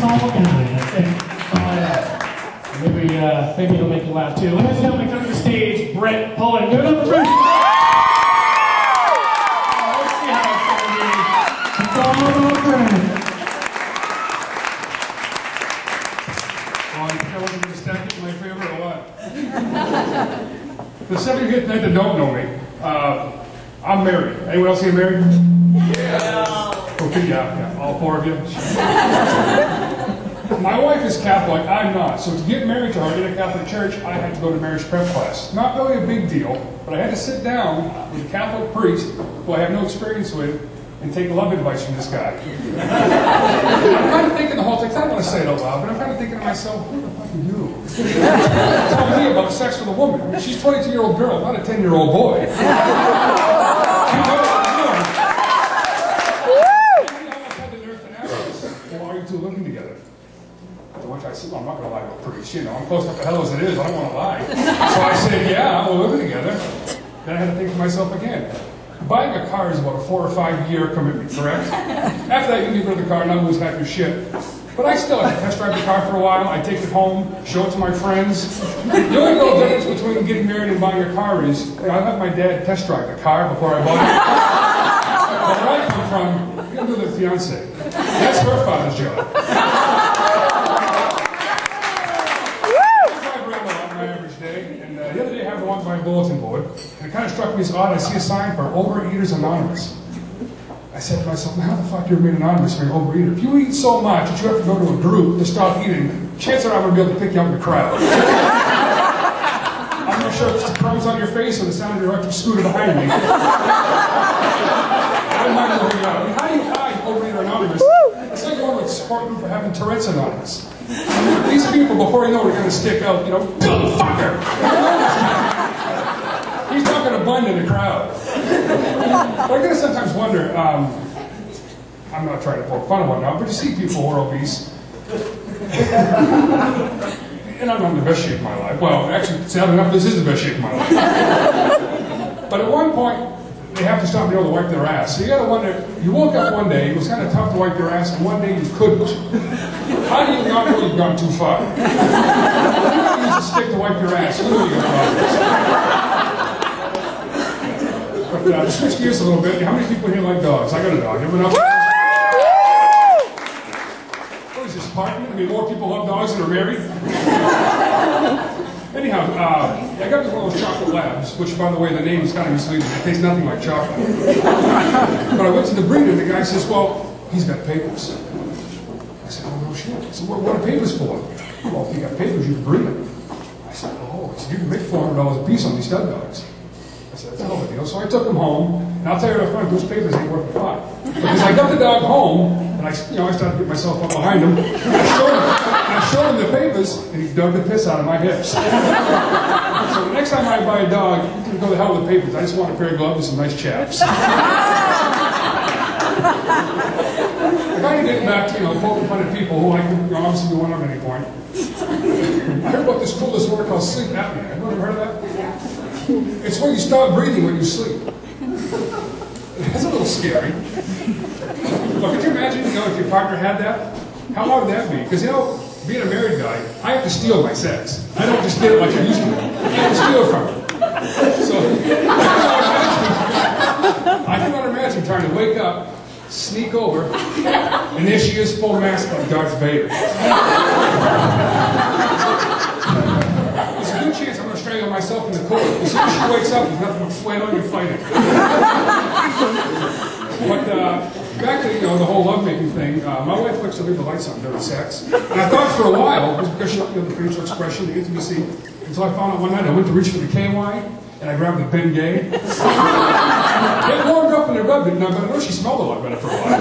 all looking at me. That's it. That's all I ask. Maybe it'll make you laugh too. Ladies and gentlemen, come to the stage, Brent Pullen. Give it up for Brent. Let's see how it's going to be. It's all about Brent. Well, I wasn't going to stack it in my favor or what? The 7 of you here tonight that don't know me, I'm married. Anyone else here married? Yeah. Okay, yeah, all 4 of you. My wife is Catholic, I'm not. So to get married to her in a Catholic church, I had to go to marriage prep class. Not really a big deal, but I had to sit down with a Catholic priest who I have no experience with and take love advice from this guy. I'm kind of thinking the whole thing, I don't want to say it out loud, but I'm kind of thinking to myself, who the fuck are you? Tell me about sex with a woman. I mean, she's a 22-year-old girl, not a 10-year-old boy. Living together. To which I said, well, I'm not going to lie to a priest, you know, I'm close enough to hell as it is, I don't want to lie. So I said, yeah, we're living together. Then I had to think to myself again. Buying a car is about a 4 or 5 year commitment, correct? After that, you can get rid of the car and not lose half your shit. But I still have to test drive the car for a while. I take it home, show it to my friends. The only real difference between getting married and buying a car is, I let my dad test drive the car before I bought it. But where I come from, you don't do the fiance. That's her father's job. I drive around a lot on my average day, and the other day I happened to walk by a bulletin board, and it kind of struck me as odd. I see a sign for Overeaters Anonymous. I said to myself, how the fuck do you remain anonymous when you're an overeater? If you eat so much that you have to go to a group to stop eating, chances are I'm going to be able to pick you up in the crowd. I'm not sure if it's the crumbs on your face or the sound of your electric scooter behind me. I don't mind where we are. I mean, how do you hide Overeater Anonymous? It's like going to a support group for having Tourette's Anonymous. These people, before you know it, are going to stick out, you know, dumb fucker! He's not going to blend in the crowd. But I gotta sometimes wonder, I'm not trying to poke fun of one now, but you see people who are obese. And I'm not in the best shape of my life. Well, actually, sadly enough, this is the best shape of my life. But at one point, they have to stop being able to wipe their ass. So you gotta wonder, you woke up one day, it was kind of tough to wipe your ass, and one day you couldn't. How do you not know you've gone too far? You use a stick to wipe your ass, you know you got problems. But to switch gears a little bit, how many people here like dogs? I got a dog. Everyone else? What is this, apartment? I mean, more people love dogs than are married? Anyhow, I got one of those chocolate labs, which, by the way, the name is kind of misleading. It tastes nothing like chocolate. But I went to the breeder, and the guy says, well, he's got papers. I said, oh, no shit. I said, what are papers for? Well, if you got papers, you can breed them. I said, oh, so you can make $400 a piece on these stud dogs. I said, that's a hell of a deal. So I took him home, and I'll tell you right up front, those papers ain't worth a fuck. Because I got the dog home, and I started to get myself up behind him, and I showed him the papers, and he dug the piss out of my hips. So the next time I buy a dog, you can go to hell with the papers. I just want a pair of gloves and some nice chaps. I kind of getting back to, poking fun at people who I can obviously do one up at any point. I heard about this coolest word called sleep apnea. Have you ever heard of that? It's when you stop breathing when you sleep. That's a little scary. But could you imagine, if your partner had that? How hard would that be? Because, being a married guy, I have to steal my sex. I don't just get it like I used to. I have to steal it from her. So, I cannot imagine trying to wake up, sneak over, and there she is, full mask like Darth Vader. There's a good chance I'm going to strangle myself in the cold. As soon as she wakes up, there's nothing but flailing and fighting. But back to the whole lovemaking thing, my wife likes to leave the lights on during sex. And I thought for a while, it was because she liked the facial expression, the intimacy, until I found out one night I went to reach for the KY, and I grabbed the Bengay. It warmed up in the rub, but I know she smelled a lot better for a while.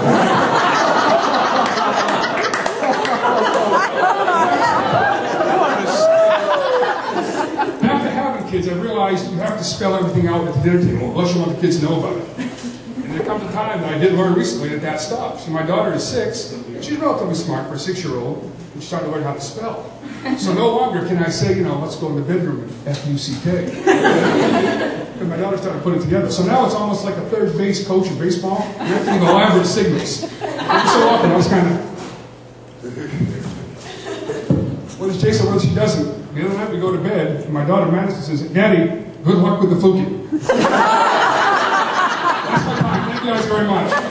After having kids, I realized you have to spell everything out at the dinner table, unless you want the kids to know about it. And there comes a time that I did learn recently that stops. And my daughter is 6, and she's relatively smart for a 6-year-old, and she's starting to learn how to spell. So no longer can I say, let's go in the bedroom and F-U-C-K. And my daughter started putting it together. So now it's almost like a third base coach in baseball. You have to give elaborate signals. Every so often I was kind of What does Jason, what she doesn't? The other night we go to bed, and my daughter Madison says, Daddy, good luck with the fluky. That's my time. Thank you guys very much.